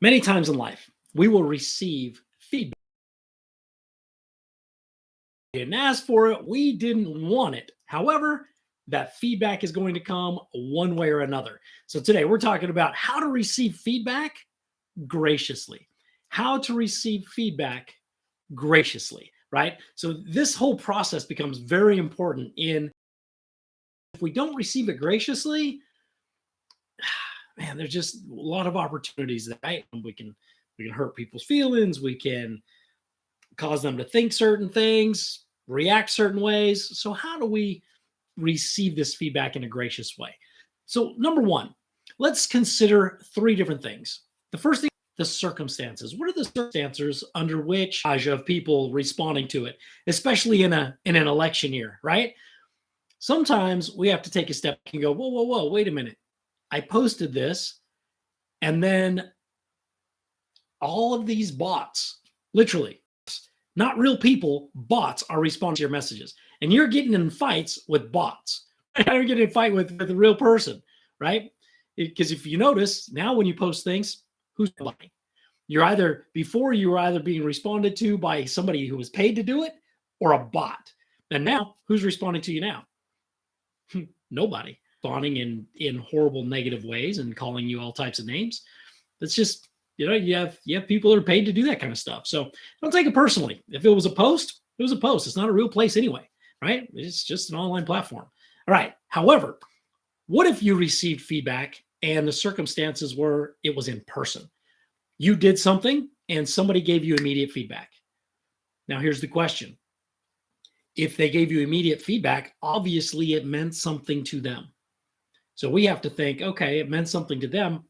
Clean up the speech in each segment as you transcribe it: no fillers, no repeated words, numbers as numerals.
Many times in life, we will receive feedback. We didn't ask for it, we didn't want it. However, that feedback is going to come one way or another. So today we're talking about how to receive feedback graciously. How to receive feedback graciously, right? So this whole process becomes very important in if we don't receive it graciously, man, there's just a lot of opportunities that right? We can hurt people's feelings, we can cause them to think certain things, react certain ways. So how do we receive this feedback in a gracious way? So number one, let's consider three different things. The first thing, the circumstances. What are the circumstances under which of people responding to it, especially in an election year, right? Sometimes we have to take a step and go, whoa, whoa, whoa, wait a minute. I posted this, and then all of these bots, literally, not real people, bots are responding to your messages. And you're getting in fights with bots. You're getting in a fight with a real person, right? Because if you notice, now when you post things, who's buying? You're either, before you were either being responded to by somebody who was paid to do it or a bot. And now, who's responding to you now? Nobody. Responding in horrible negative ways and calling you all types of names. That's just, you have people that are paid to do that kind of stuff. So don't take it personally. If it was a post, it was a post. It's not a real place anyway, right? It's just an online platform. All right. However, what if you received feedback and the circumstances were it was in person? You did something and somebody gave you immediate feedback. Now here's the question. If they gave you immediate feedback, obviously it meant something to them. So we have to think, okay, it meant something to them.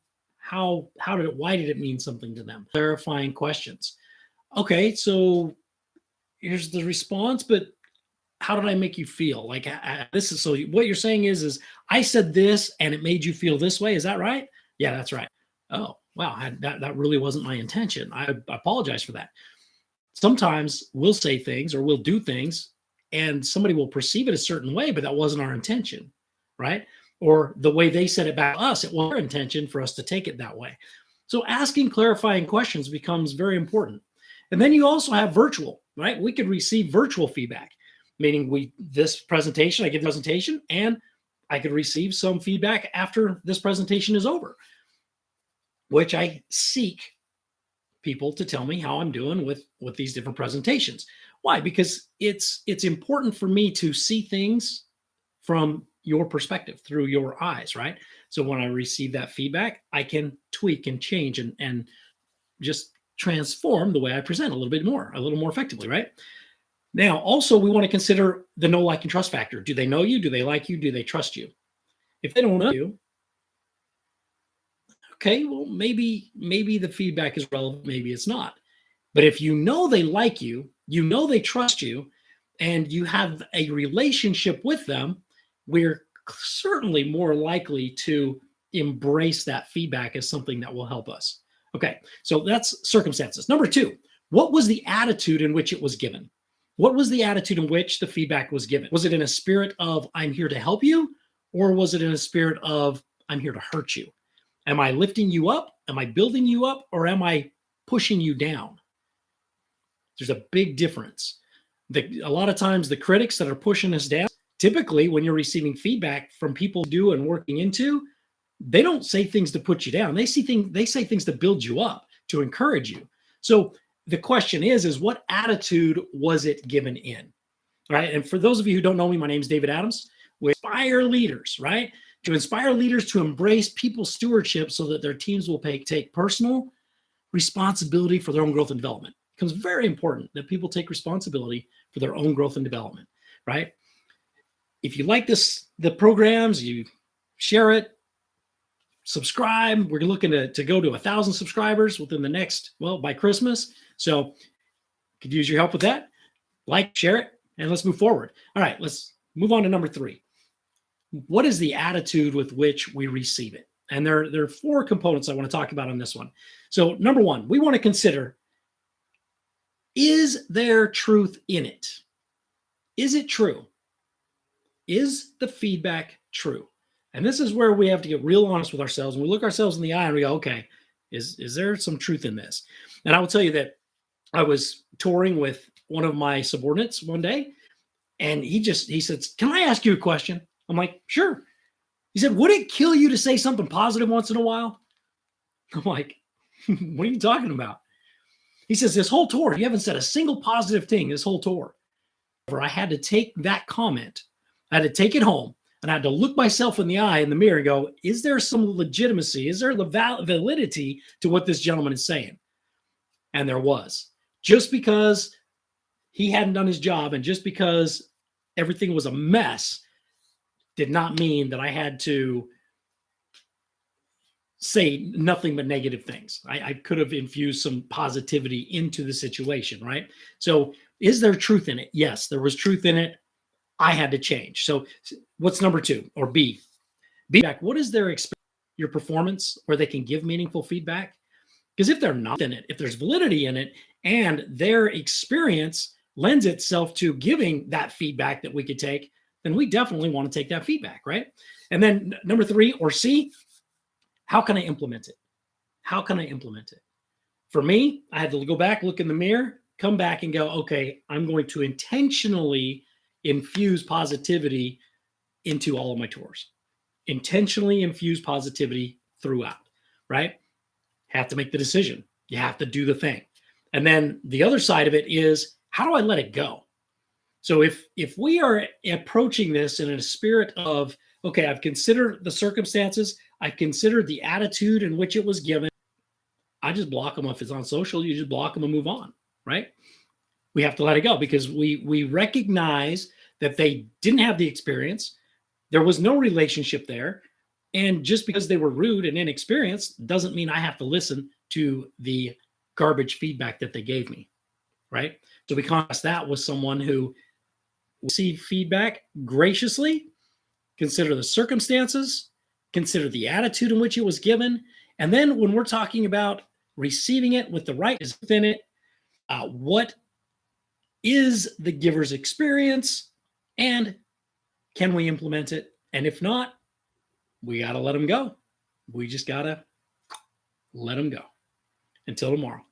Why did it mean something to them? Clarifying questions. Okay, so here's the response, but how did I make you feel? Like this is, so what you're saying is I said this and it made you feel this way. Is that right? Yeah, that's right. Oh, wow. That really wasn't my intention. I apologize for that. Sometimes we'll say things or we'll do things and somebody will perceive it a certain way, but that wasn't our intention, right? Or the way they said it back to us, it was their intention for us to take it that way. So asking clarifying questions becomes very important. And then you also have virtual, right? We could receive virtual feedback, meaning this presentation, I give the presentation, and I could receive some feedback after this presentation is over, which I seek people to tell me how I'm doing with these different presentations. Why? Because it's important for me to see things from your perspective, through your eyes, right? So when I receive that feedback, I can tweak and change and just transform the way I present a little more effectively, right? Now, also, we want to consider the know, like, and trust factor. Do they know you? Do they like you? Do they trust you? If they don't know you, okay, well, maybe the feedback is relevant, maybe it's not. But if you know they like you, you know they trust you, and you have a relationship with them, we're certainly more likely to embrace that feedback as something that will help us. Okay, so that's circumstances. Number two, what was the attitude in which it was given? What was the attitude in which the feedback was given? Was it in a spirit of, I'm here to help you? Or was it in a spirit of, I'm here to hurt you? Am I lifting you up? Am I building you up? Or am I pushing you down? There's a big difference. A lot of times the critics that are pushing us down, typically when you're receiving feedback from people do and working into, they don't say things to put you down. They say things to build you up, to encourage you. So the question is what attitude was it given in? Right? And for those of you who don't know me, my name is David Adams. We inspire leaders, right? To inspire leaders to embrace people's stewardship so that their teams will take personal responsibility for their own growth and development. It becomes very important that people take responsibility for their own growth and development, right? If you like the programs, you share it, subscribe. We're looking to go to 1,000 subscribers within the next, by Christmas. So could use your help with that. Like, share it, and let's move forward. All right, let's move on to number three. What is the attitude with which we receive it? And there are four components I want to talk about on this one. So number one, we want to consider, is there truth in it? Is it true? Is the feedback true? And this is where we have to get real honest with ourselves. And we look ourselves in the eye and we go, okay, Is there some truth in this? And I will tell you that I was touring with one of my subordinates one day, and he said, "Can I ask you a question?" I'm like, "Sure." He said, "Would it kill you to say something positive once in a while?" I'm like, "What are you talking about?" He says, "This whole tour, you haven't said a single positive thing this whole tour." I had to take that comment, I had to take it home, and I had to look myself in the eye in the mirror and go, is there some legitimacy? Is there validity to what this gentleman is saying? And there was. Just because he hadn't done his job and just because everything was a mess did not mean that I had to say nothing but negative things. I could have infused some positivity into the situation, right? So, is there truth in it? Yes, there was truth in it. I had to change. So, what's number two or B? Feedback. What is their experience, your performance, where they can give meaningful feedback? Because if they're not in it, if there's validity in it, and their experience lends itself to giving that feedback that we could take, then we definitely want to take that feedback, right? And then number three or C, how can I implement it? How can I implement it? For me, I had to go back, look in the mirror, come back and go, okay, I'm going to intentionally infuse positivity into all of my tours. Intentionally infuse positivity throughout, right? Have to make the decision. You have to do the thing. And then the other side of it is, how do I let it go? So if we are approaching this in a spirit of, okay, I've considered the circumstances, I've considered the attitude in which it was given, I just block them. If it's on social, you just block them and move on, right? We have to let it go because we recognize that they didn't have the experience. There was no relationship there. And just because they were rude and inexperienced doesn't mean I have to listen to the garbage feedback that they gave me, right? So we contrast that with someone who received feedback graciously, consider the circumstances, consider the attitude in which it was given. And then when we're talking about receiving it with the right is within it, what is the giver's experience and can we implement it? And if not, we got to let them go. We just got to let them go. Until tomorrow.